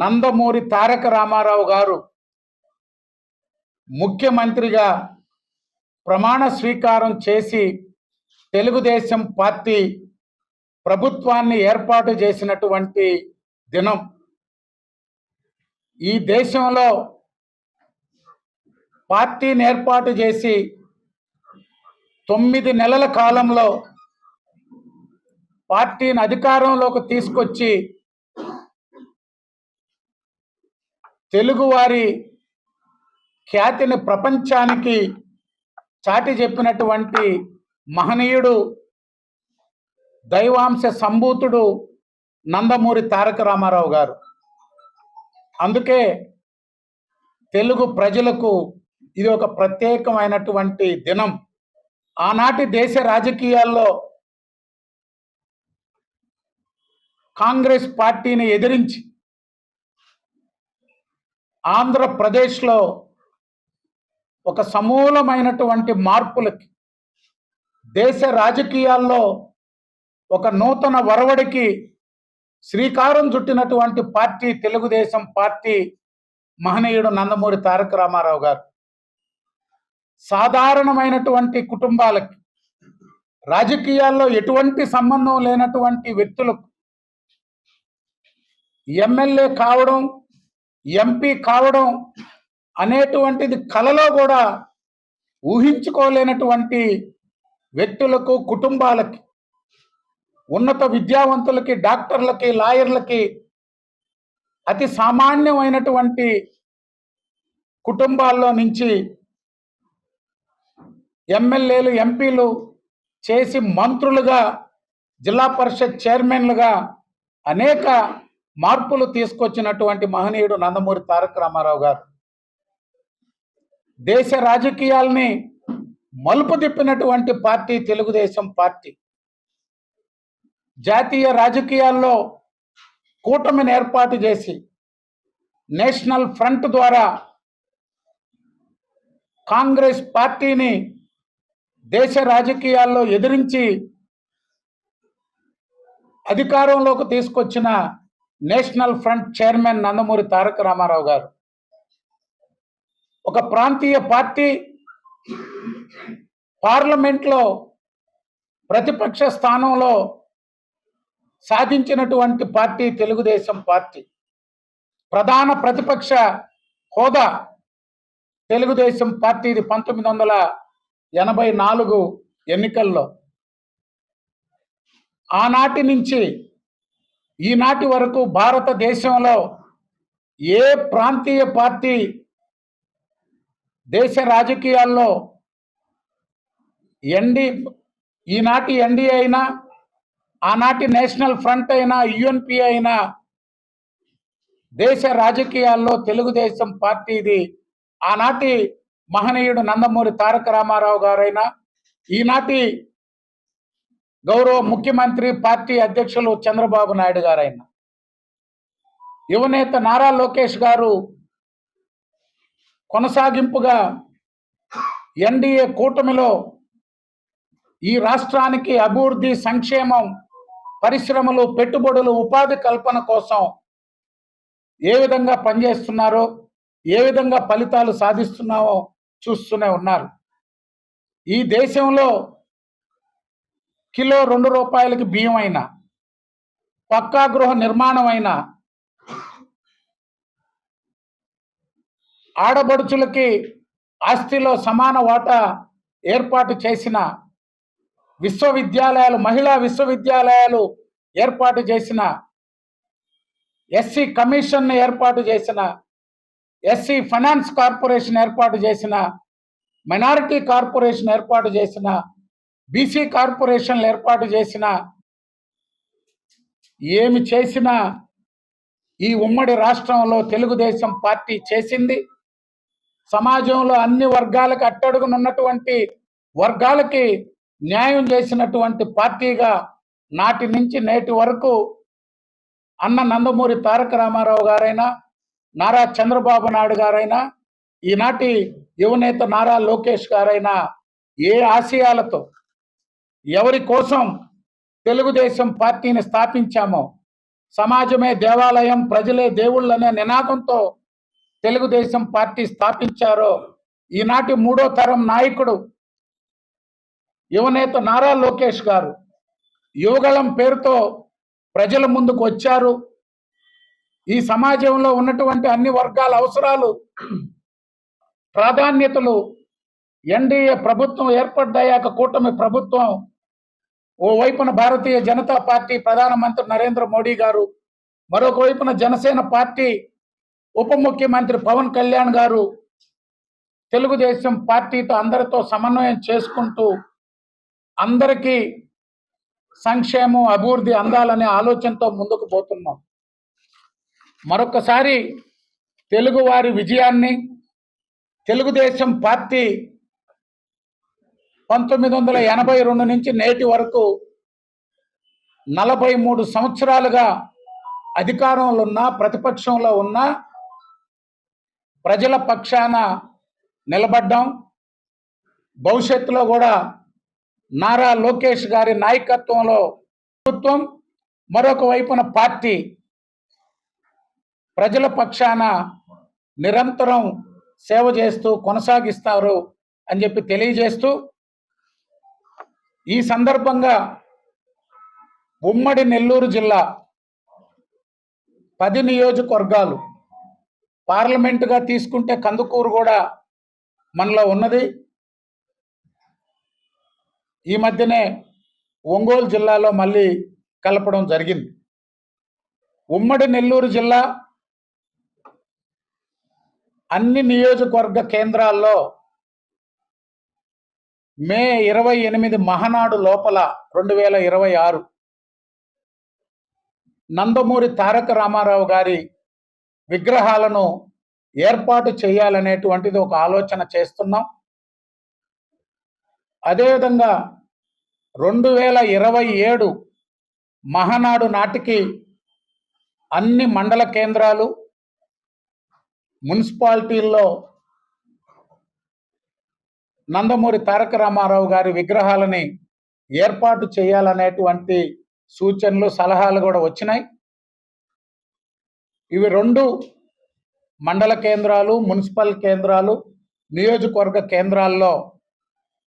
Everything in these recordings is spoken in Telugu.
నందమూరి తారక రామారావు గారు ముఖ్యమంత్రిగా ప్రమాణ స్వీకారం చేసి తెలుగుదేశం పార్టీ ప్రభుత్వాన్ని ఏర్పాటు చేసినటువంటి దినం. ఈ దేశంలో పార్టీని ఏర్పాటు చేసి 9 నెలల కాలంలో పార్టీని అధికారంలోకి తీసుకొచ్చి తెలుగువారి ఖ్యాతిని ప్రపంచానికి చాటి చెప్పినటువంటి మహనీయుడు, దైవాంశ సంభూతుడు నందమూరి తారక రామారావు గారు. అందుకే తెలుగు ప్రజలకు ఇది ఒక ప్రత్యేకమైనటువంటి దినం. ఆనాటి దేశ రాజకీయాల్లో కాంగ్రెస్ పార్టీని ఎదిరించి ఆంధ్రప్రదేశ్లో ఒక సమూలమైనటువంటి మార్పులకి, దేశ రాజకీయాల్లో ఒక నూతన వరవడికి శ్రీకారం చుట్టినటువంటి పార్టీ తెలుగుదేశం పార్టీ, మహనీయుడు నందమూరి తారక రామారావు గారు. సాధారణమైనటువంటి కుటుంబాలకి, రాజకీయాల్లో ఎటువంటి సంబంధం లేనటువంటి వ్యక్తులకు ఎమ్మెల్యే కావడం, ఎంపీ కావడం అనేటువంటిది కలలో కూడా ఊహించుకోలేనటువంటి వ్యక్తులకు, కుటుంబాలకి, ఉన్నత విద్యావంతులకి, డాక్టర్లకి, లాయర్లకి, అతి సామాన్యమైనటువంటి కుటుంబాల్లో నుంచి ఎమ్మెల్యేలు, ఎంపీలు చేసి మంత్రులుగా, జిల్లా పరిషత్ చైర్మన్లుగా అనేక మార్పులు తీసుకొచ్చినటువంటి మహనీయుడు నందమూరి తారక రామారావు గారు. దేశ రాజకీయాల్ని మలుపు తిప్పినటువంటి పార్టీ తెలుగుదేశం పార్టీ. జాతీయ రాజకీయాల్లో కూటమిని ఏర్పాటు చేసి నేషనల్ ఫ్రంట్ ద్వారా కాంగ్రెస్ పార్టీని దేశ రాజకీయాల్లో ఎదిరించి అధికారంలోకి తీసుకొచ్చిన national front chairman Nandamuri Taraka Ramarao గారు. ఒక ప్రాంతీయ పార్టీ పార్లమెంట్లో ప్రతిపక్ష స్థానంలో సాధించినటువంటి పార్టీ తెలుగుదేశం పార్టీ. ప్రధాన ప్రతిపక్ష హోదా తెలుగుదేశం పార్టీది 1984 ఎన్నికల్లో. ఆనాటి నుంచి ఈనాటి వరకు భారతదేశంలో ఏ ప్రాంతీయ పార్టీ దేశ రాజకీయాల్లో ఈనాటి ఎన్డీఏ అయినా, ఆనాటి నేషనల్ ఫ్రంట్ అయినా, యుఎన్పి అయినా, దేశ రాజకీయాల్లో తెలుగుదేశం పార్టీది, ఆనాటి మహనీయుడు నందమూరి తారక రామారావు గారైనా, ఈనాటి గౌరవ ముఖ్యమంత్రి పార్టీ అధ్యక్షులు చంద్రబాబు నాయుడు గారైనా, యువనేత నారా లోకేష్ గారు కొనసాగింపుగా ఎన్డీఏ కూటమిలో ఈ రాష్ట్రానికి అభివృద్ధి, సంక్షేమం, పరిశ్రమలు, పెట్టుబడులు, ఉపాధి కల్పన కోసం ఏ విధంగా పనిచేస్తున్నారో, ఏ విధంగా ఫలితాలు సాధిస్తున్నామో చూస్తూనే ఉన్నారు. ఈ దేశంలో కిలో 2 రూపాయలకి బియ్యం అయినా, పక్కా గృహ నిర్మాణం అయినా, ఆడబడుచులకి ఆస్తిలో సమాన వాటా ఏర్పాటు చేసిన విశ్వవిద్యాలయాలు, మహిళా విశ్వవిద్యాలయాలు ఏర్పాటు చేసిన, ఎస్సీ కమిషన్ ఏర్పాటు చేసిన, ఎస్సీ ఫైనాన్స్ కార్పొరేషన్ ఏర్పాటు చేసిన, మైనారిటీ కార్పొరేషన్ ఏర్పాటు చేసిన, బీసీ కార్పొరేషన్లు ఏర్పాటు చేసిన, ఏమి చేసినా ఈ ఉమ్మడి రాష్ట్రంలో తెలుగుదేశం పార్టీ చేసింది. సమాజంలో అన్ని వర్గాలకు, అట్టడుగునున్నటువంటి వర్గాలకి న్యాయం చేసినటువంటి పార్టీగా నాటి నుంచి నేటి వరకు అన్న నందమూరి తారక రామారావు గారైనా, నారా చంద్రబాబు నాయుడు గారైనా, ఈనాటి యువనేత నారా లోకేష్ గారైనా ఏ ఆశయాలతో, ఎవరి కోసం తెలుగుదేశం పార్టీని స్థాపించామో సమాజమే దేవాలయం, ప్రజలే దేవుళ్ళనే నినాదంతో తెలుగుదేశం పార్టీ స్థాపించారో ఈనాటి మూడో తరం నాయకుడు యువనేత నారా లోకేష్ గారు యువగళం పేరుతో ప్రజల ముందుకు వచ్చారు. ఈ సమాజంలో ఉన్నటువంటి అన్ని వర్గాల అవసరాలు, ప్రాధాన్యతలు ఎన్డీఏ ప్రభుత్వం ఏర్పడ్డాయాక కూటమి ప్రభుత్వం ఓవైపున భారతీయ జనతా పార్టీ ప్రధానమంత్రి నరేంద్ర మోడీ గారు, మరొక వైపున జనసేన పార్టీ ఉప ముఖ్యమంత్రి పవన్ కళ్యాణ్ గారు తెలుగుదేశం పార్టీతో అందరితో సమన్వయం చేసుకుంటూ అందరికీ సంక్షేమం, అభివృద్ధి అందాలనే ఆలోచనతో ముందుకు పోతున్నాం. మరొకసారి తెలుగువారి విజయాన్ని, తెలుగుదేశం పార్టీ 1982 నుంచి నేటి వరకు 43 సంవత్సరాలుగా అధికారంలో ఉన్న, ప్రతిపక్షంలో ఉన్న ప్రజల పక్షాన నిలబడ్డాం. భవిష్యత్తులో కూడా నారా లోకేష్ గారి నాయకత్వంలో ప్రభుత్వం, మరొక వైపున పార్టీ ప్రజల పక్షాన నిరంతరం సేవ చేస్తూ కొనసాగిస్తారు అని చెప్పి తెలియజేస్తూ, ఈ సందర్భంగా ఉమ్మడి నెల్లూరు జిల్లా 10 నియోజకవర్గాలు, పార్లమెంటుగా తీసుకుంటే కందుకూరు కూడా మనలో ఉన్నది. ఈ మధ్యనే ఒంగోలు జిల్లాలో మళ్ళీ కలపడం జరిగింది. ఉమ్మడి నెల్లూరు జిల్లా అన్ని నియోజకవర్గ కేంద్రాల్లో మే 28 మహానాడు లోపల 2026 నందమూరి తారక రామారావు గారి విగ్రహాలను ఏర్పాటు చేయాలనేటువంటిది ఒక ఆలోచన చేస్తున్నాం. అదేవిధంగా 2027 మహానాడు నాటికి అన్ని మండల కేంద్రాలు, మున్సిపాలిటీల్లో నందమూరి తారక రామారావు గారి విగ్రహాలని ఏర్పాటు చేయాలనేటువంటి సూచనలు, సలహాలు కూడా వచ్చినాయి. ఇవి 2 మండల కేంద్రాలు, మున్సిపల్ కేంద్రాలు, నియోజకవర్గ కేంద్రాల్లో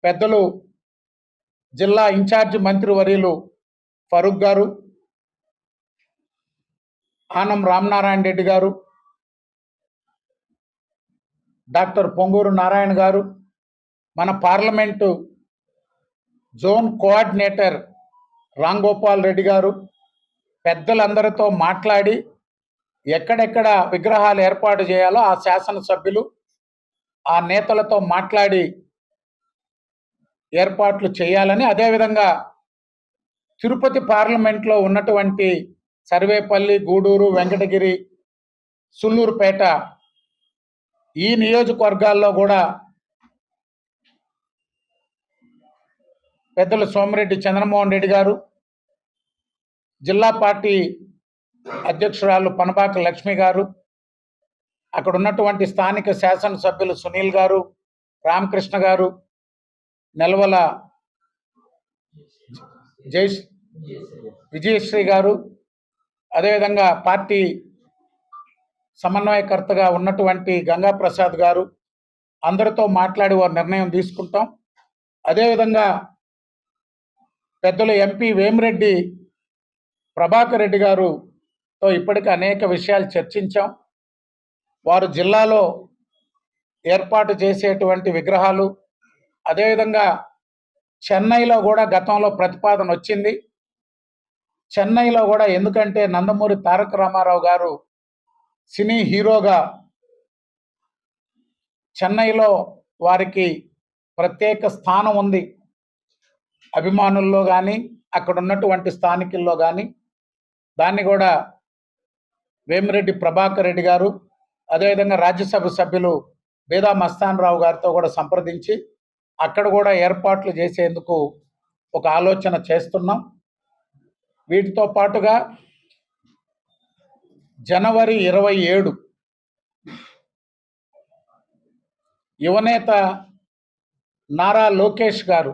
పెద్దలు జిల్లా ఇన్ఛార్జి మంత్రివర్యులు ఫరూక్ గారు, ఆనం రామనారాయణ రెడ్డి గారు, డాక్టర్ పొంగూరు నారాయణ గారు, మన parliament zone coordinator Ram Gopal Reddy గారు పెద్దలందరితో మాట్లాడి ఎక్కడెక్కడ విగ్రహాలు ఏర్పాటు చేయాలో ఆ శాసనసభ్యులు, ఆ నేతలతో మాట్లాడి ఏర్పాట్లు చేయాలని, అదేవిధంగా తిరుపతి పార్లమెంట్లో ఉన్నటువంటి సర్వేపల్లి, గూడూరు, వెంకటగిరి, సుల్లూరుపేట ఈ నియోజకవర్గాల్లో కూడా పెద్దలు సోమిరెడ్డి చంద్రమోహన్ రెడ్డి గారు, జిల్లా పార్టీ అధ్యక్షురాలు పనబాక లక్ష్మి గారు, అక్కడ ఉన్నటువంటి స్థానిక శాసనసభ్యులు సునీల్ గారు, రామకృష్ణ గారు, నెలవల విజయశ్రీ గారు, అదేవిధంగా పార్టీ సమన్వయకర్తగా ఉన్నటువంటి గంగా ప్రసాద్ గారు అందరితో మాట్లాడి వారు నిర్ణయం తీసుకుంటాం. అదేవిధంగా పెద్దలు ఎంపీ వేమిరెడ్డి ప్రభాకర్ రెడ్డి గారుతో ఇప్పటికే అనేక విషయాలు చర్చించాం. వారు జిల్లాలో ఏర్పాటు చేసేటువంటి విగ్రహాలు, అదేవిధంగా చెన్నైలో కూడా గతంలో ప్రతిపాదన వచ్చింది. చెన్నైలో కూడా, ఎందుకంటే నందమూరి తారక రామారావు గారు సినీ హీరోగా చెన్నైలో వారికి ప్రత్యేక స్థానం ఉంది. అభిమానుల్లో కానీ, అక్కడ ఉన్నటువంటి స్థానికుల్లో కానీ. దాన్ని కూడా వేమిరెడ్డి ప్రభాకర్ రెడ్డి గారు, అదేవిధంగా రాజ్యసభ సభ్యులు బేదా మస్తాన్ రావు గారితో కూడా సంప్రదించి అక్కడ కూడా ఏర్పాట్లు చేసేందుకు ఒక ఆలోచన చేస్తున్నాం. వీటితో పాటుగా జనవరి 27 యువనేత నారా లోకేష్ గారు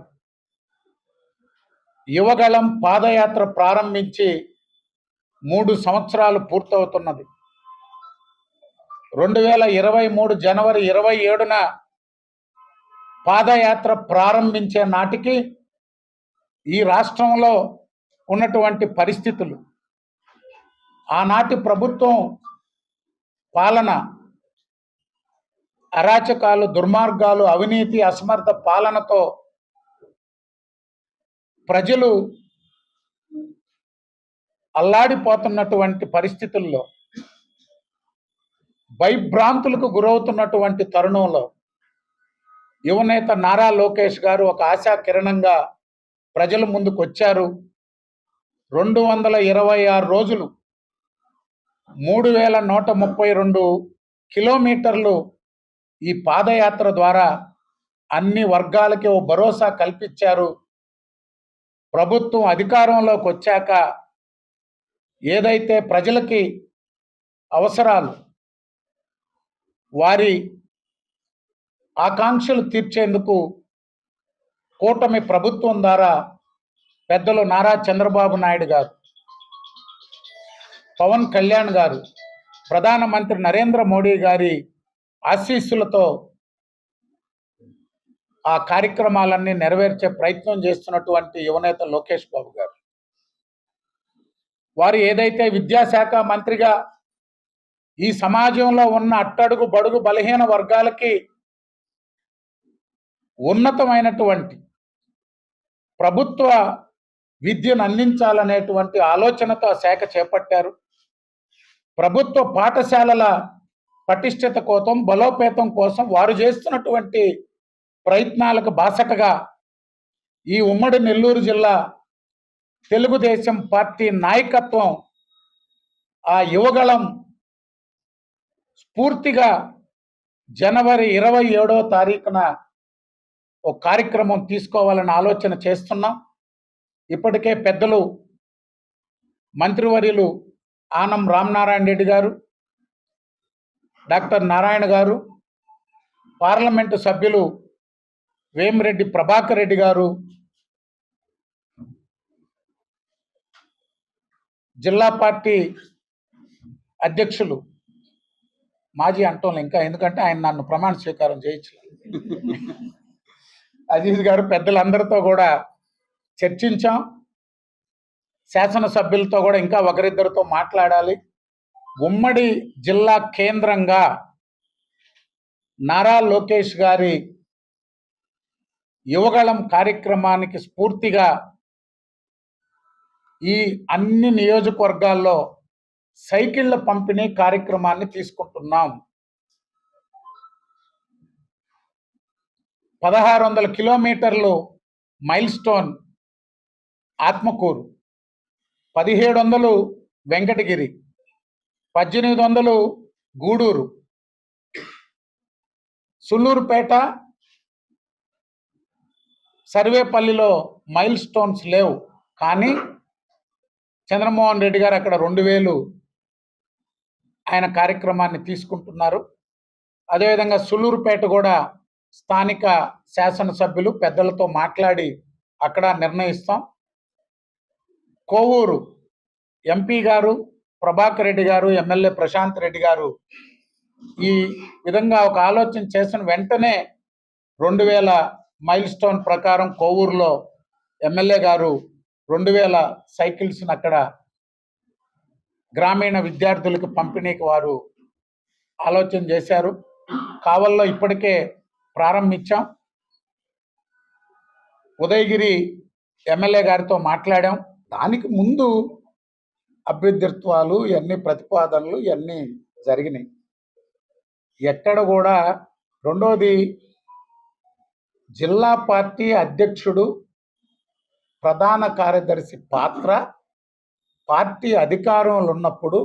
యువగళం పాదయాత్ర ప్రారంభించి 3 సంవత్సరాలు పూర్తవుతున్నది. 2023 జనవరి 27న పాదయాత్ర ప్రారంభించే నాటికి ఈ రాష్ట్రంలో ఉన్నటువంటి పరిస్థితులు, ఆనాటి ప్రభుత్వం పాలన, అరాచకాలు, దుర్మార్గాలు, అవినీతి, అసమర్థ పాలనతో ప్రజలు అల్లాడిపోతున్నటువంటి పరిస్థితుల్లో, భయభ్రాంతులకు గురవుతున్నటువంటి తరుణంలో యువనేత నారా లోకేష్ గారు ఒక ఆశా కిరణంగా ప్రజల ముందుకు వచ్చారు. 226 రోజులు 3132 కిలోమీటర్లు ఈ పాదయాత్ర ద్వారా అన్ని వర్గాలకి ఓ భరోసా కల్పించారు. ప్రభుత్వం అధికారంలోకి వచ్చాక ఏదైతే ప్రజలకి అవసరాలు, వారి ఆకాంక్షలు తీర్చేందుకు కూటమి ప్రభుత్వం ద్వారా పెద్దలు నారా చంద్రబాబు నాయుడు గారు, పవన్ కళ్యాణ్ గారు, ప్రధానమంత్రి నరేంద్ర మోడీ గారి ఆశీస్సులతో ఆ కార్యక్రమాలన్నీ నెరవేర్చే ప్రయత్నం చేస్తున్నటువంటి యువనేత లోకేష్ బాబు గారు, వారు ఏదైతే విద్యాశాఖ మంత్రిగా ఈ సమాజంలో ఉన్న అట్టడుగు బడుగు బలహీన వర్గాలకి ఉన్నతమైనటువంటి ప్రభుత్వ విద్యను అందించాలనేటువంటి ఆలోచనతో ఆ శాఖ చేపట్టారు. ప్రభుత్వ పాఠశాలల పటిష్టత కోసం, బలోపేతం కోసం వారు చేస్తున్నటువంటి ప్రయత్నాలకు బాసటగా ఈ ఉమ్మడి నెల్లూరు జిల్లా తెలుగుదేశం పార్టీ నాయకత్వం, ఆ యువగళం స్ఫూర్తిగా జనవరి 27వ తారీఖున ఒక కార్యక్రమం తీసుకోవాలని ఆలోచన చేస్తున్నాం. ఇప్పటికే పెద్దలు మంత్రివర్యులు ఆనం రామనారాయణ రెడ్డి గారు, డాక్టర్ నారాయణ గారు, పార్లమెంటు సభ్యులు వేమిరెడ్డి ప్రభాకర్ రెడ్డి గారు, జిల్లా పార్టీ అధ్యక్షులు మాజీ అంటోళ్ళు, ఇంకా ఎందుకంటే ఆయన నన్ను ప్రమాణ స్వీకారం చేయించలేదు, అజీజ్ గారు, పెద్దలందరితో కూడా చర్చించాం. శాసనసభ్యులతో కూడా ఇంకా ఒకరిద్దరితో మాట్లాడాలి. ఉమ్మడి జిల్లా కేంద్రంగా నారా లోకేష్ గారి యువగళం కార్యక్రమానికి స్ఫూర్తిగా ఈ అన్ని నియోజకవర్గాల్లో సైకిళ్ల పంపిణీ కార్యక్రమాన్ని తీసుకుంటున్నాం. 1600 కిలోమీటర్లు మైల్ స్టోన్ ఆత్మకూరు, 1700 వెంకటగిరి, 1800 గూడూరు, సుళ్ళూరుపేట, సర్వేపల్లిలో మైల్ స్టోన్స్ లేవు, కానీ చంద్రమోహన్ రెడ్డి గారు అక్కడ 2000 ఆయన కార్యక్రమాన్ని తీసుకుంటున్నారు. అదేవిధంగా సుళ్ళూరుపేట కూడా స్థానిక శాసనసభ్యులు పెద్దలతో మాట్లాడి అక్కడ నిర్ణయిస్తాం. కోవూరు ఎంపీ గారు ప్రభాకర్ రెడ్డి గారు, ఎమ్మెల్యే ప్రశాంత్ రెడ్డి గారు ఈ విధంగా ఒక ఆలోచన చేసిన వెంటనే 2000 మైల్ స్టోన్ ప్రకారం కోవూరులో ఎమ్మెల్యే గారు 2000 సైకిల్స్ని అక్కడ గ్రామీణ విద్యార్థులకు పంపిణీకి వారు ఆలోచన చేశారు. కావల్లో ఇప్పటికే ప్రారంభించాం. ఉదయగిరి ఎమ్మెల్యే గారితో మాట్లాడాం. దానికి ముందు అభ్యర్థిత్వాలు, ఇవన్నీ ప్రతిపాదనలు ఇవన్నీ జరిగినాయి. ఎక్కడ కూడా రెండోది, జిల్లా పార్టీ అధ్యక్షుడు, ప్రధాన కార్యదర్శి పాత్ర పార్టీ అధికారంలో ఉన్నప్పుడు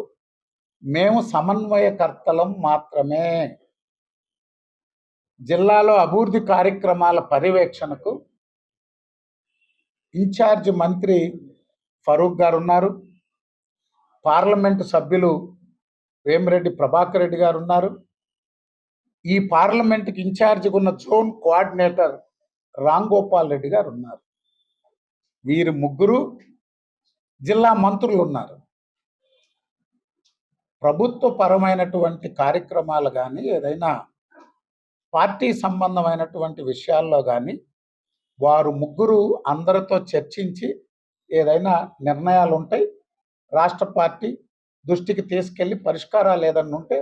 మేము సమన్వయకర్తలం మాత్రమే. జిల్లాలో అభివృద్ధి కార్యక్రమాల పర్యవేక్షణకు ఇన్ఛార్జ్ మంత్రి ఫరూక్ గారు ఉన్నారు, పార్లమెంటు సభ్యులు వేమిరెడ్డి ప్రభాకర్ రెడ్డి గారు ఉన్నారు, ఈ పార్లమెంటుకి ఇన్ఛార్జిగా ఉన్న జోన్ కోఆర్డినేటర్ రామ్ గోపాల్ రెడ్డి గారు ఉన్నారు. వీరు ముగ్గురు జిల్లా మంత్రులు ఉన్నారు. ప్రభుత్వ పరమైనటువంటి కార్యక్రమాలు కానీ ఏదైనా పార్టీ సంబంధమైనటువంటి విషయాల్లో కానీ వారు ముగ్గురు అందరితో చర్చించి ఏదైనా నిర్ణయాలు ఉంటాయి రాష్ట్ర పార్టీ దృష్టికి తీసుకెళ్లి పరిష్కారాలు ఏదన్నా ఉంటే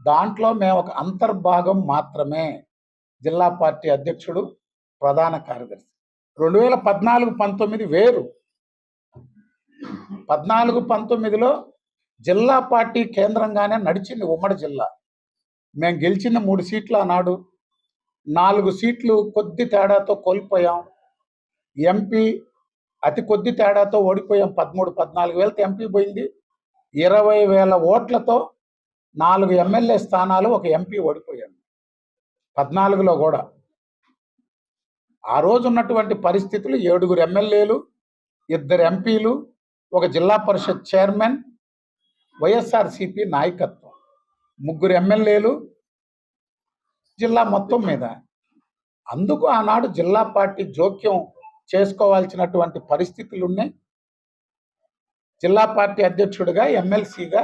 దాంట్లో మేము ఒక అంతర్భాగం మాత్రమే. జిల్లా పార్టీ అధ్యక్షుడు, ప్రధాన కార్యదర్శి. 2014-19 వేరు. 14-19లో జిల్లా పార్టీ కేంద్రంగానే నడిచింది ఉమ్మడి జిల్లా. మేము గెలిచిన 3 సీట్లు ఆనాడు, 4 సీట్లు కొద్ది తేడాతో కోల్పోయాం. ఎంపీ అతి కొద్ది తేడాతో ఓడిపోయాం. 13-14 వేలతో ఎంపీ పోయింది. 20,000 ఓట్లతో 4 ఎమ్మెల్యే స్థానాలు, ఒక ఎంపీ ఓడిపోయాను 14లో కూడా. ఆ రోజు ఉన్నటువంటి పరిస్థితులు 7 ఎమ్మెల్యేలు, 2 ఎంపీలు, ఒక జిల్లా పరిషత్ చైర్మన్, వైఎస్ఆర్సీపీ నాయకత్వం, 3 ఎమ్మెల్యేలు జిల్లా మొత్తం మీద. అందుకు ఆనాడు జిల్లా పార్టీ జోక్యం చేసుకోవాల్సినటువంటి పరిస్థితులు ఉన్నాయి. జిల్లా పార్టీ అధ్యక్షుడిగా, ఎమ్మెల్సీగా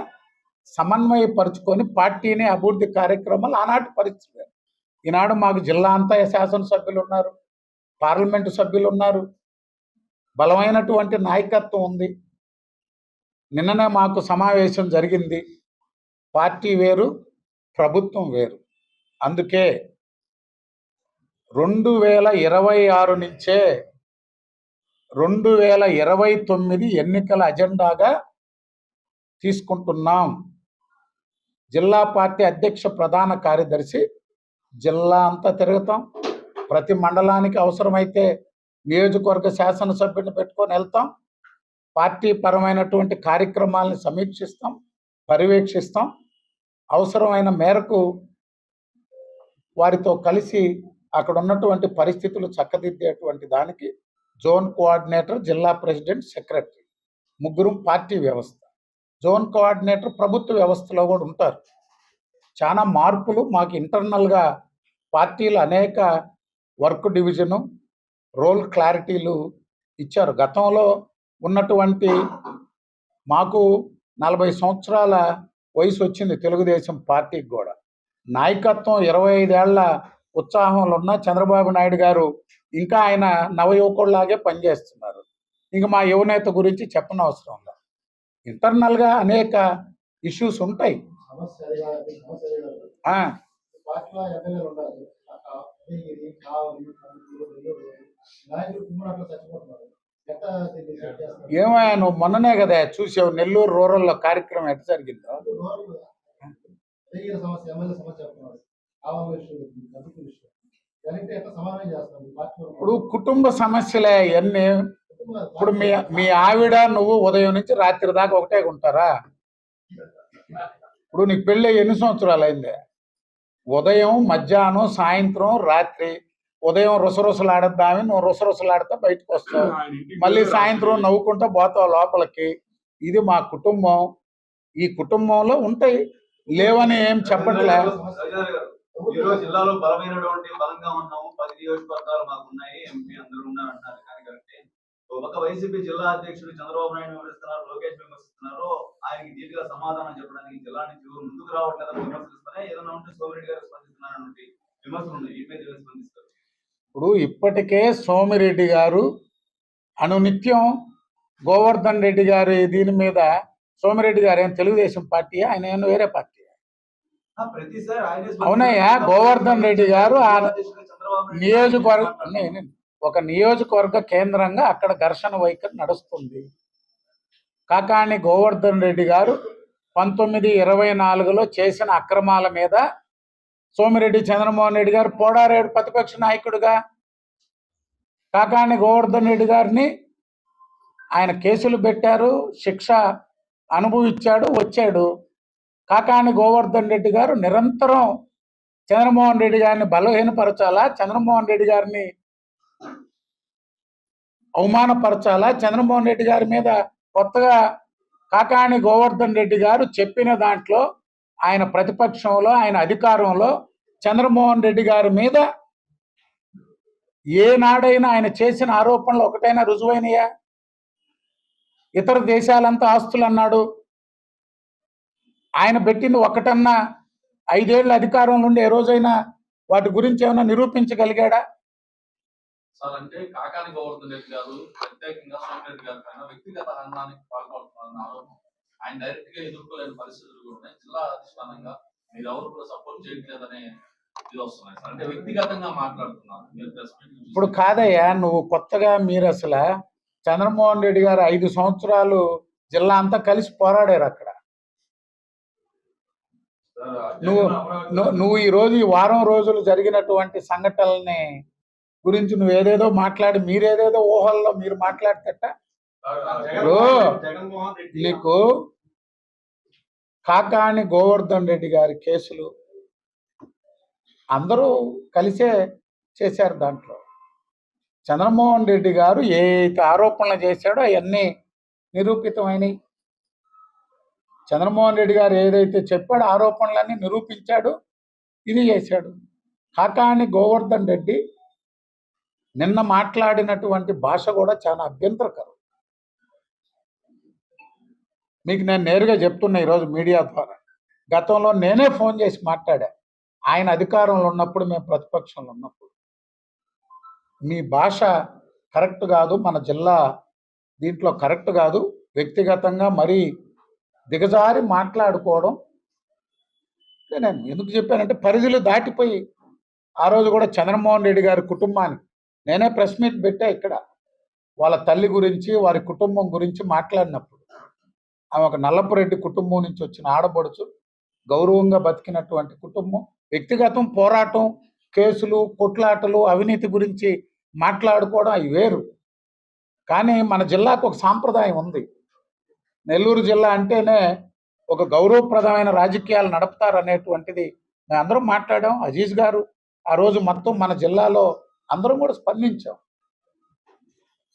సమన్వయపరుచుకొని పార్టీని అభివృద్ధి కార్యక్రమాలు ఆనాటి పరిస్థితులు. ఈనాడు మాకు జిల్లా అంతా శాసనసభ్యులు ఉన్నారు, పార్లమెంటు సభ్యులు ఉన్నారు, బలమైనటువంటి నాయకత్వం ఉంది. నిన్ననే మాకు సమావేశం జరిగింది. పార్టీ వేరు, ప్రభుత్వం వేరు. అందుకే 2026 నుంచే 2029 ఎన్నికల అజెండాగా తీసుకుంటున్నాం. జిల్లా పార్టీ అధ్యక్ష, ప్రధాన కార్యదర్శి జిల్లా అంతా తిరుగుతాం. ప్రతి మండలానికి అవసరమైతే నియోజకవర్గ శాసనసభ్యుని పెట్టుకొని వెళ్తాం. పార్టీ పరమైనటువంటి కార్యక్రమాలను సమీక్షిస్తాం, పర్యవేక్షిస్తాం. అవసరమైన మేరకు వారితో కలిసి అక్కడ ఉన్నటువంటి పరిస్థితులు చక్కదిద్దేటువంటి దానికి జోన్ కోఆర్డినేటర్, జిల్లా ప్రెసిడెంట్, సెక్రటరీ, 3 పార్టీ వ్యవస్థ. జోన్ కోఆర్డినేటర్ ప్రభుత్వ వ్యవస్థలో కూడా ఉంటారు. చాలా మార్పులు మాకు ఇంటర్నల్గా పార్టీలు అనేక వర్క్ డివిజను, రోల్ క్లారిటీలు ఇచ్చారు. గతంలో ఉన్నటువంటి మాకు 40 సంవత్సరాల వయసు వచ్చింది తెలుగుదేశం పార్టీకి కూడా. నాయకత్వం 25 ఏళ్ల ఉత్సాహంలో ఉన్న చంద్రబాబు నాయుడు గారు ఇంకా ఆయన నవయువకుల్లాగే పనిచేస్తున్నారు. ఇంక మా యువనేత గురించి చెప్పనవసరం లేదు. ఇంటర్నల్గా అనేక ఇష్యూస్ ఉంటాయి. ఏమయ్యా, నువ్వు మొన్ననే కదా చూసావు నెల్లూరు రూరల్లో కార్యక్రమం ఎట్లా జరిగిందో. ఇప్పుడు కుటుంబ సమస్యలే అన్నీ. ఇప్పుడు మీ ఆవిడ నువ్వు ఉదయం నుంచి రాత్రి దాకా ఒకటే ఉంటారా? ఇప్పుడు నీకు పెళ్ళి ఎన్ని సంవత్సరాలు అయింది? ఉదయం, మధ్యాహ్నం, సాయంత్రం, రాత్రి. ఉదయం రుసరుసలాడద్దామని నువ్వు రుసరుసలాడితే బయటకు వస్తావు, మళ్ళీ సాయంత్రం నవ్వుకుంటా పోతావు లోపలికి. ఇది మా కుటుంబం. ఈ కుటుంబంలో ఉంటాయి, లేవని ఏం చెప్పట్లే. జిల్లాలో బలమైనటువంటి బలంగా ఉన్నాము, 10 నియోజకవర్గాలు మాకు ఉన్నాయి, ఎంపీ అందరూ ఉన్నారు అంటారు. కాబట్టి ఒక వైసీపీ జిల్లా అధ్యక్షుడు చంద్రబాబు నాయుడు విమర్శిస్తున్నారు, లోకేష్ విమర్శిస్తున్నారు. ఆయనకి ధీటుగా సమాధానం చెప్పడానికి జిల్లా నుంచి ముందుకు రావట్లేదని విమర్శిస్తున్నాయి. ఏదైనా ఉంటే సోమిరెడ్డి గారు స్పందిస్తున్నారన్నటువంటి విమర్శలు ఉన్నాయి. ఈ మీద స్పందిస్తారు. ఇప్పుడు ఇప్పటికే సోమిరెడ్డి గారు అనునిత్యం గోవర్ధన్ రెడ్డి గారి దీని మీద, సోమిరెడ్డి గారు ఏం తెలుగుదేశం పార్టీ, ఆయన ఏమో వేరే పార్టీ. అవునయ్యా, గోవర్ధన్ రెడ్డి గారు ఆ ఒక నియోజకవర్గ కేంద్రంగా అక్కడ ఘర్షణ వైఖరి నడుస్తుంది. కాకాణి గోవర్ధన్ రెడ్డి గారు 1924లో చేసిన అక్రమాల మీద సోమిరెడ్డి చంద్రమోహన్ రెడ్డి గారు పోడారేడు ప్రతిపక్ష నాయకుడిగా. కాకాణి గోవర్ధన్ రెడ్డి గారిని ఆయన కేసులు పెట్టారు, శిక్ష అనుభవించాడు, వచ్చాడు. కాకాణి గోవర్ధన్ రెడ్డి గారు నిరంతరం చంద్రమోహన్ రెడ్డి గారిని బలహీనపరచాలా, చంద్రమోహన్ రెడ్డి గారిని అవమానపరచాలా, చంద్రమోహన్ రెడ్డి గారి మీద కొత్తగా కాకాణి గోవర్ధన్ రెడ్డి గారు చెప్పిన దాంట్లో ఆయన ప్రతిపక్షంలో, ఆయన అధికారంలో చంద్రమోహన్ రెడ్డి గారి మీద ఏనాడైనా ఆయన చేసిన ఆరోపణలు ఒకటైనా రుజువైనయా? ఇతర దేశాలంతా ఆస్తులు అన్నాడు, ఆయన పెట్టింది ఒకటన్నా 5 ఏళ్ళ అధికారం నుండి ఏ రోజైనా వాటి గురించి ఏమైనా నిరూపించగలిగాడా? సార్ అంటే కాకాని గోవర్ధన్ రెడ్డి గారు ప్రత్యేకంగా సోమిరెడ్డి గారి పైన వ్యక్తిగత హననానికి పాల్పడుతున్నారన్న ఆరోపణ. ఆయన డైరెక్ట్ గా ఎదుర్కోలేని పరిస్థితులు కూడా ఉన్నాయి. జిల్లా అధిష్టానంగా మీరు ఎవరు కూడా సపోర్ట్ చేయట్లేదనే ఇది వస్తున్నాయి సార్. అంటే వ్యక్తిగతంగా మాట్లాడుతున్నారు మీరు ప్రెస్ మీట్ ఇప్పుడు కాదయ్యా, నువ్వు కొత్తగా మీరు అసలు చంద్రమోహన్ రెడ్డి గారు 5 సంవత్సరాలు జిల్లా అంతా కలిసి పోరాడారు అక్కడ. నువ్వు ఈ రోజు ఈ వారం రోజులు జరిగినటువంటి సంఘటనల్ని గురించి నువ్వు ఏదేదో మాట్లాడి మీరేదేదో ఊహల్లో మీరు మాట్లాడతట. జగన్మోహన్ రెడ్డి నీకు కాకాని గోవర్ధన్ రెడ్డి గారి కేసులు అందరూ కలిసే చేశారు. దాంట్లో చంద్రమోహన్ రెడ్డి గారు ఏ ఆరోపణలు చేశాడో అవన్నీ నిరూపితమైనవి. చంద్రమోహన్ రెడ్డి గారు ఏదైతే చెప్పాడో ఆరోపణలన్నీ నిరూపించాడు, ఇది చేశాడు. కాకాని గోవర్ధన్ రెడ్డి నిన్న మాట్లాడినటువంటి భాష కూడా చాలా అభ్యంతరకరం. మీకు నేను నేరుగా చెప్తున్నా ఈరోజు మీడియా ద్వారా. గతంలో నేనే ఫోన్ చేసి మాట్లాడా, ఆయన అధికారంలో ఉన్నప్పుడు, మేము ప్రతిపక్షంలో ఉన్నప్పుడు. మీ భాష కరెక్ట్ కాదు, మన జిల్లా దీంట్లో కరెక్ట్ కాదు, వ్యక్తిగతంగా మరీ దిగజారి మాట్లాడుకోవడం. నేను ఎందుకు చెప్పానంటే పరిధులు దాటిపోయి ఆ రోజు కూడా చంద్రమోహన్ రెడ్డి గారి కుటుంబానికి నేనే ప్రెస్ మీట్ పెట్టా ఇక్కడ. వాళ్ళ తల్లి గురించి, వారి కుటుంబం గురించి మాట్లాడినప్పుడు ఆమె ఒక నల్లపురెడ్డి కుటుంబం నుంచి వచ్చిన ఆడబడుచు, గౌరవంగా బతికినటువంటి కుటుంబం. వ్యక్తిగతం పోరాటం, కేసులు, కొట్లాటలు, అవినీతి గురించి మాట్లాడుకోవడం అవి వేరు. కానీ మన జిల్లాకు ఒక సాంప్రదాయం ఉంది. నెల్లూరు జిల్లా అంటేనే ఒక గౌరవప్రదమైన రాజకీయాలు నడుపుతారనేటువంటిది మేము అందరం మాట్లాడాం. అజీజ్ గారు ఆ రోజు మొత్తం మన జిల్లాలో అందరం కూడా స్పందించాం.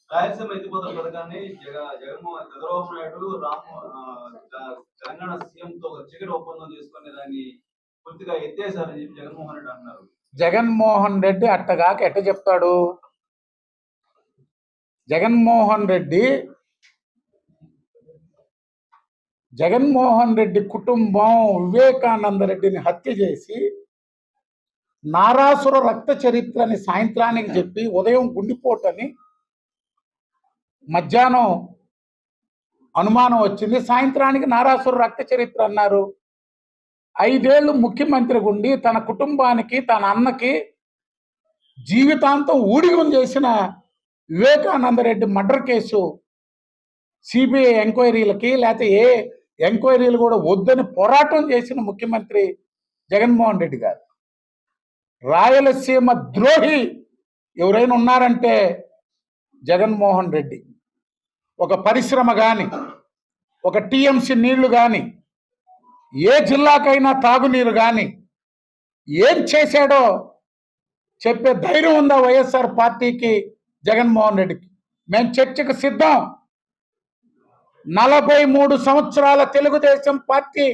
రాయలసీమ ఎత్తిపోతల పథకాన్ని జగన్మోహన్ చంద్రబాబు నాయుడు తెలంగాణ సీఎం తో ఒక చీకటి ఒప్పందం చేసుకుని దాన్ని పూర్తిగా ఎత్తేసారని చెప్పి జగన్మోహన్ రెడ్డి అన్నారు. జగన్మోహన్ రెడ్డి అట్టగాక ఎట్ట చెప్తాడు? జగన్మోహన్ రెడ్డి కుటుంబం వివేకానంద రెడ్డిని హత్య చేసి నారాసుర రక్త చరిత్రని సాయంత్రానికి చెప్పి ఉదయం గుండిపోటని, మధ్యాహ్నం అనుమానం వచ్చింది, సాయంత్రానికి నారాసుర రక్త చరిత్ర అన్నారు. 5 ఏళ్ళు ముఖ్యమంత్రి గుండి తన కుటుంబానికి, తన అన్నకి జీవితాంతం ఊడిగం చేసిన Vivekananda Reddy murder case CBI ఎంక్వైరీలకి లేకపోతే ఏ ఎంక్వైరీలు కూడా వద్దని పోరాటం చేసిన ముఖ్యమంత్రి జగన్మోహన్ రెడ్డి గారు. రాయలసీమ ద్రోహి ఎవరైనా ఉన్నారంటే జగన్మోహన్ రెడ్డి. ఒక పరిశ్రమ కానీ, ఒక టీఎంసీ నీళ్లు కానీ, ఏ జిల్లాకైనా తాగునీరు కానీ ఏం చేశాడో చెప్పే ధైర్యం ఉందా వైఎస్ఆర్ పార్టీకి, జగన్మోహన్ రెడ్డికి? మేము చర్చకు సిద్ధం. 43 సంవత్సరాల తెలుగుదేశం పార్టీ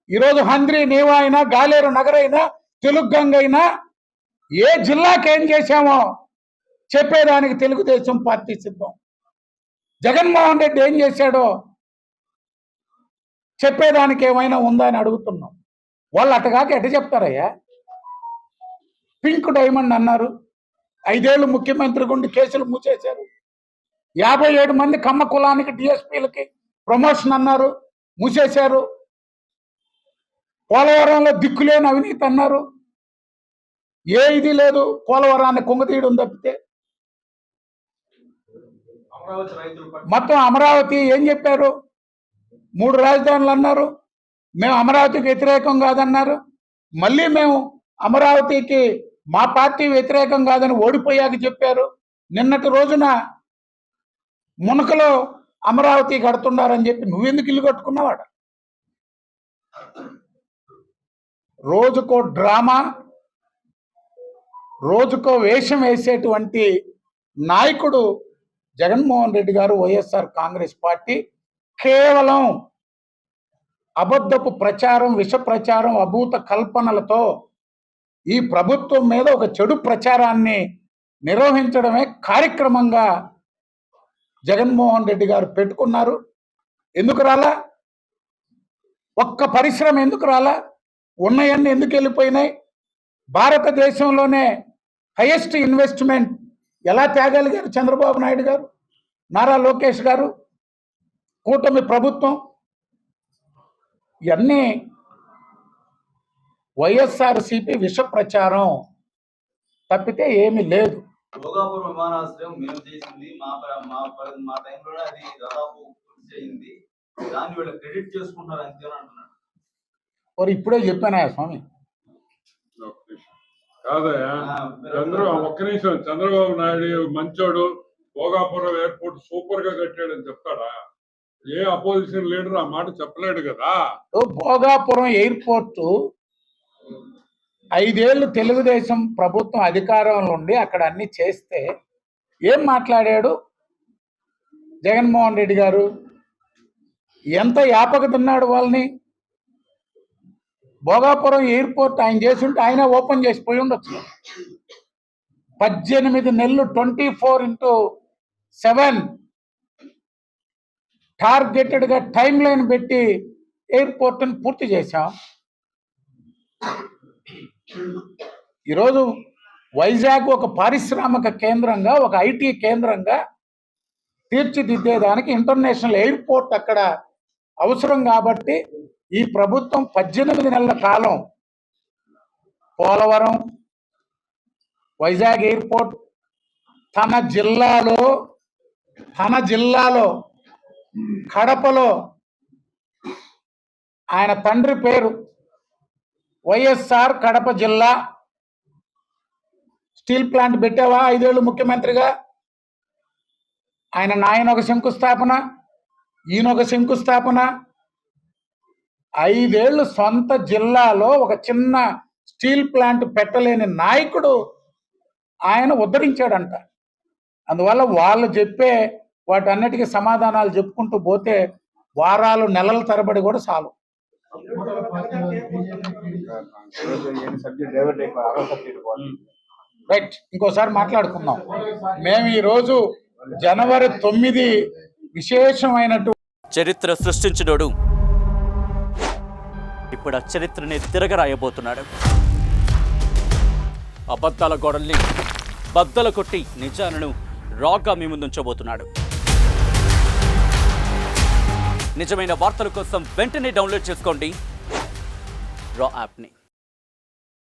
ఈరోజు హంద్రి నీవా అయినా, గాలేరు నగర్ అయినా, తెలుగు గంగ అయినా ఏ జిల్లాకి ఏం చేశామో చెప్పేదానికి తెలుగుదేశం పార్టీ సిద్ధం. జగన్మోహన్ రెడ్డి ఏం చేశాడో చెప్పేదానికి ఏమైనా ఉందా అని అడుగుతున్నాం. వాళ్ళు అట్టగాక ఎట్ట చెప్తారయ్యా? పింక్ డైమండ్ అన్నారు, 5 ఏళ్ళు ముఖ్యమంత్రి గుండి కేసులు మూసేశారు. 57 మంది కమ్మ కులానికి డిఎస్పీలకి ప్రమోషన్ అన్నారు, మూసేశారు. పోలవరంలో దిక్కులేని అవినీతి అన్నారు, ఏ ఇది లేదు. పోలవరాన్ని కుంగతీయడం తప్పితే అమరావతి రైతులు మొత్తం అమరావతి ఏం చెప్పారు? 3 రాజధానులు అన్నారు. మేము అమరావతికి వ్యతిరేకం కాదన్నారు. మళ్ళీ మేము అమరావతికి మా పార్టీ వ్యతిరేకం కాదని ఓడిపోయాక చెప్పారు. నిన్నటి రోజున మునకలో అమరావతి కడుతున్నారని చెప్పి నువ్వెందుకు ఇల్లు కట్టుకున్నావాడ? రోజుకో డ్రామా, రోజుకో వేషం వేసేటువంటి నాయకుడు జగన్మోహన్ రెడ్డి గారు, వైఎస్ఆర్ కాంగ్రెస్ పార్టీ. కేవలం అబద్ధపు ప్రచారం, విష ప్రచారం, అభూత కల్పనలతో ఈ ప్రభుత్వం మీద ఒక చెడు ప్రచారాన్ని నిర్వహించడమే కార్యక్రమంగా జగన్మోహన్ రెడ్డి గారు పెట్టుకున్నారు. ఎందుకు రాలా? ఒక్క పరిశ్రమ ఎందుకు రాలా? ఉన్నాయన్నీ ఎందుకు వెళ్ళిపోయినాయి? భారతదేశంలోనే హైయెస్ట్ ఇన్వెస్ట్మెంట్ ఎలా తేగలిగారు చంద్రబాబు నాయుడు గారు, నారా లోకేష్ గారు, కూటమి ప్రభుత్వం? ఇవన్నీ వైఎస్ఆర్సీపీ విష ప్రచారం తప్పితే ఏమీ లేదు. భోగాపురం విమానాశ్రయం మేము చేసింది, మా టైంలోనే అది దాదాపు పూర్తి చేయింది, దాన్ని వీళ్ళు క్రెడిట్ చేసుకుంటున్నారు అంతేనా అంటున్నాడు. మరి ఇప్పుడే చెప్పానా స్వామి? కాదయా ఒక్క నిమిషం, చంద్రబాబు నాయుడు మంచోడు, భోగాపురం ఎయిర్పోర్ట్ సూపర్ గా కట్టాడని చెప్తాడా? ఏ అపోజిషన్ లీడర్ ఆ మాట చెప్పలేడు కదా. భోగాపురం ఎయిర్పోర్టు 5 ఏళ్ళు తెలుగుదేశం ప్రభుత్వం అధికారంలో ఉండి అక్కడ అన్ని చేస్తే ఏం మాట్లాడాడు జగన్మోహన్ రెడ్డి గారు? ఎంత యాపకతున్నాడు వాళ్ళని. భోగాపురం ఎయిర్పోర్ట్ ఆయన చేస్తుంటే ఆయన ఓపెన్ చేసిపోయి ఉండొచ్చు. 18 నెలలు 24/7 టార్గెటెడ్గా టైం లైన్ పెట్టి ఎయిర్పోర్ట్ని పూర్తి చేశాం. ఈరోజు వైజాగ్ ఒక పారిశ్రామిక కేంద్రంగా, ఒక ఐటీ కేంద్రంగా తీర్చిదిద్దేదానికి ఇంటర్నేషనల్ ఎయిర్పోర్ట్ అక్కడ అవసరం కాబట్టి ఈ ప్రభుత్వం 18 నెలల కాలం పోలవరం, వైజాగ్ ఎయిర్పోర్ట్ తన జిల్లాలో కడపలో ఆయన తండ్రి పేరు వైఎస్ఆర్ కడప జిల్లా స్టీల్ ప్లాంట్ పెట్టావా 5 ఏళ్ళు ముఖ్యమంత్రిగా? ఆయన నాయన ఒక శంకుస్థాపన, ఈయన ఒక శంకుస్థాపన. 5 ఏళ్ళు సొంత జిల్లాలో ఒక చిన్న స్టీల్ ప్లాంట్ పెట్టలేని నాయకుడు ఆయన ఉద్ధరించాడంట. అందువల్ల వాళ్ళు చెప్పే వాటన్నిటికీ సమాధానాలు చెప్పుకుంటూ పోతే వారాలు నెలల తరబడి కూడా చాలు. రైట్, ఇంకోసారి మాట్లాడుకుందాం. మేము ఈరోజు జనవరి 9 విశేషమైనటువంటి చరిత్ర సృష్టించినోడు ఇప్పుడు ఆ చరిత్రని తిరగరాయబోతున్నాడు. అబద్ధాల గోడల్ని బద్దలు కొట్టి నిజాలను రాగా మీ ముందుంచబోతున్నాడు. నిజమైన వార్తల కోసం వెంటనే డౌన్లోడ్ చేసుకోండి రా యాప్ని.